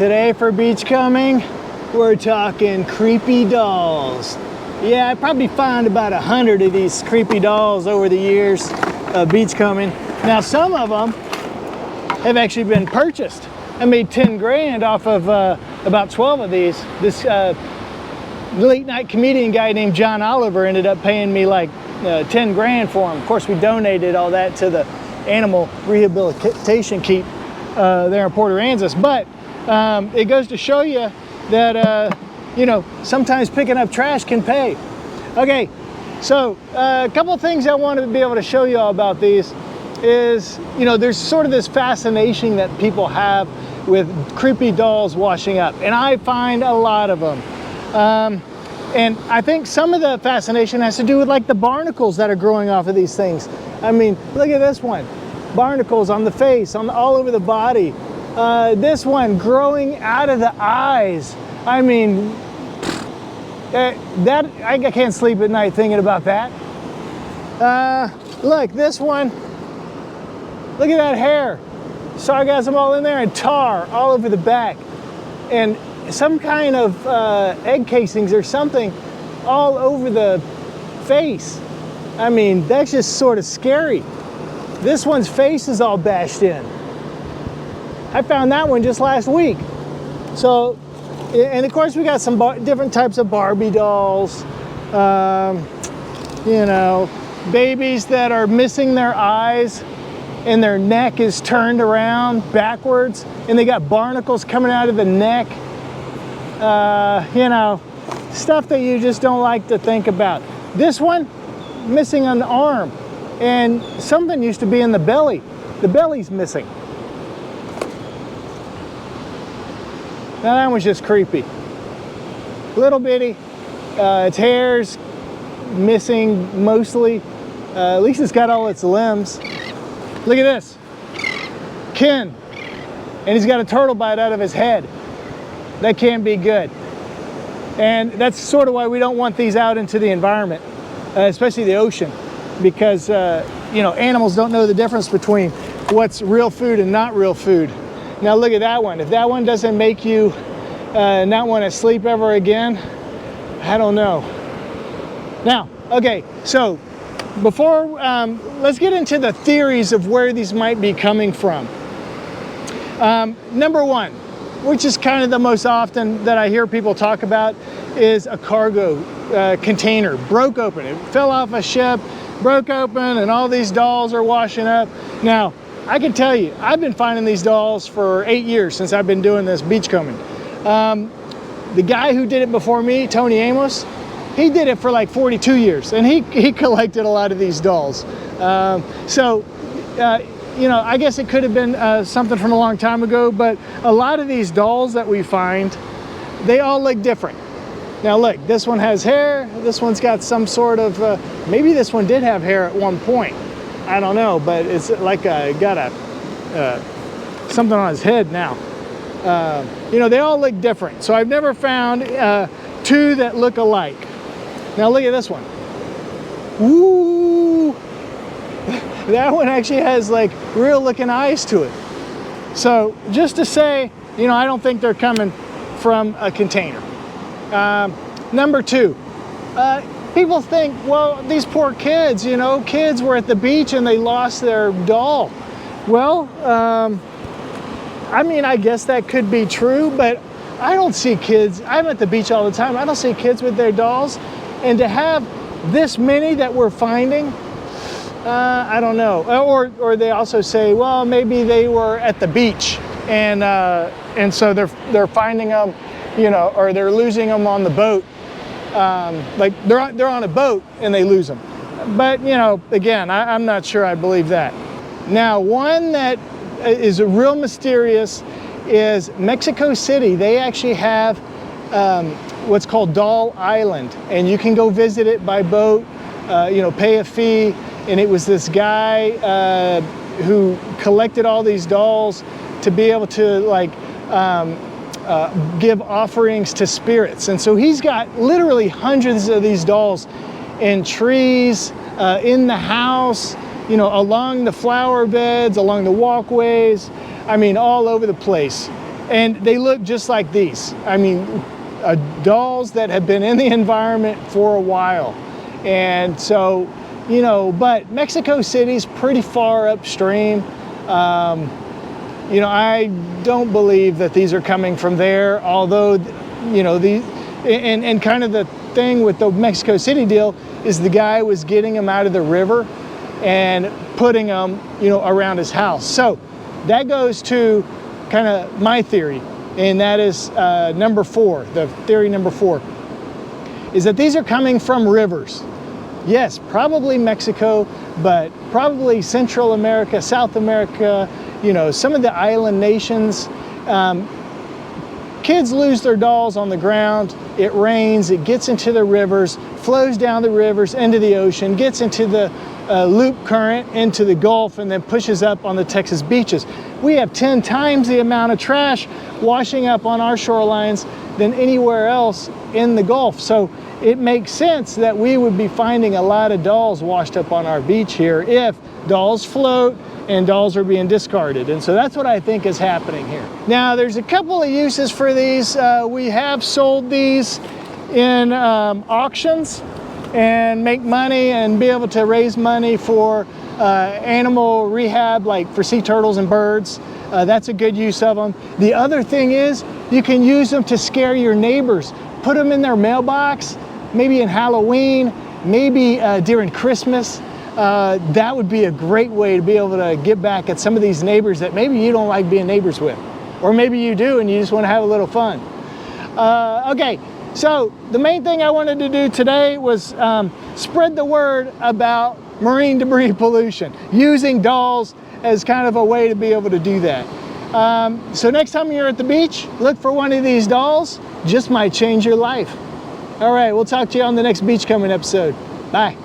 Today for Beachcombing, we're talking creepy dolls. Yeah, I probably found about 100 of these creepy dolls over the years of beachcombing. Now some of them have actually been purchased. I made 10 grand off of about 12 of these. This late night comedian guy named John Oliver ended up paying me like 10 grand for them. Of course, we donated all that to the animal rehabilitation keep there in Port Aransas. But it goes to show you that, you know, sometimes picking up trash can pay. Okay, so a couple of things I want to be able to show you all about these is, you know, there's sort of this fascination that people have with creepy dolls washing up, and I find a lot of them. And I think some of the fascination has to do with like the barnacles that are growing off of these things. I mean, look at this one. Barnacles on the face, all over the body. This one growing out of the eyes. I mean, I can't sleep at night thinking about that. Look, this one. Look at that hair. Sargassum all in there and tar all over the back. And some kind of egg casings or something all over the face. I mean, that's just sort of scary. This one's face is all bashed in. I found that one just last week. So, and of course we got some different types of Barbie dolls. You know, babies that are missing their eyes and their neck is turned around backwards and they got barnacles coming out of the neck. You know, stuff that you just don't like to think about. This one, missing an arm, and something used to be in the belly. The belly's missing. Now that one's just creepy. Little bitty, its hair's missing mostly. At least it's got all its limbs. Look at this, Ken, and he's got a turtle bite out of his head. That can't be good. And that's sort of why we don't want these out into the environment, especially the ocean, because you know, animals don't know the difference between what's real food and not real food. Now look at that one. If that one doesn't make you not want to sleep ever again, I don't know. Now, okay, so before, let's get into the theories of where these might be coming from. Number one, which is kind of the most often that I hear people talk about, is a cargo container broke open. It fell off a ship, broke open, and all these dolls are washing up. Now, I can tell you, I've been finding these dolls for 8 years since I've been doing this beachcombing. The guy who did it before me, Tony Amos, he did it for like 42 years, and he collected a lot of these dolls. You know, I guess it could have been something from a long time ago, but a lot of these dolls that we find, they all look different. Now look, this one has hair, this one's got some sort of, maybe this one did have hair at one point. I don't know, but it's like got something on his head now. You know, they all look different. So I've never found two that look alike. Now look at this one. Woo! That one actually has like real looking eyes to it. So just to say, you know, I don't think they're coming from a container. Number two, people think, well, these poor kids, you know, kids were at the beach and they lost their doll. Well, I mean, I guess that could be true, but I don't see kids. I'm at the beach all the time. I don't see kids with their dolls. And to have this many that we're finding, I don't know. Or they also say, well, maybe they were at the beach and so they're finding them, you know, or they're losing them on the boat. Like they're on a boat and they lose them. But, you know, again, I'm not sure I believe that. Now, one that is a real mysterious is Mexico City. They actually have what's called Doll Island, and you can go visit it by boat, you know, pay a fee. And it was this guy who collected all these dolls to be able to like give offerings to spirits. And so he's got literally hundreds of these dolls in trees, in the house, you know, along the flower beds, along the walkways. I mean, all over the place. And they look just like these. I mean, dolls that have been in the environment for a while. And so, you know, but Mexico City's pretty far upstream. You know, I don't believe that these are coming from there, although, you know, and kind of the thing with the Mexico City deal is the guy was getting them out of the river and putting them, you know, around his house. So that goes to kind of my theory, and that is number 4, the theory number 4, is that these are coming from rivers. Yes, probably Mexico, but probably Central America, South America, you know, some of the island nations. Kids lose their dolls on the ground, it rains, it gets into the rivers, flows down the rivers into the ocean, gets into the loop current into the Gulf, and then pushes up on the Texas beaches. We have 10 times the amount of trash washing up on our shorelines than anywhere else in the Gulf. So it makes sense that we would be finding a lot of dolls washed up on our beach here if dolls float and dolls are being discarded. And so that's what I think is happening here. Now, there's a couple of uses for these. We have sold these in auctions and make money and be able to raise money for animal rehab, like for sea turtles and birds. That's a good use of them. The other thing is you can use them to scare your neighbors. Put them in their mailbox, maybe in Halloween, maybe during Christmas. That would be a great way to be able to get back at some of these neighbors that maybe you don't like being neighbors with. Or maybe you do and you just want to have a little fun. Okay, so the main thing I wanted to do today was spread the word about marine debris pollution, using dolls as kind of a way to be able to do that. So next time you're at the beach, look for one of these dolls. Just might change your life. All right, we'll talk to you on the next Beachcombing episode. Bye.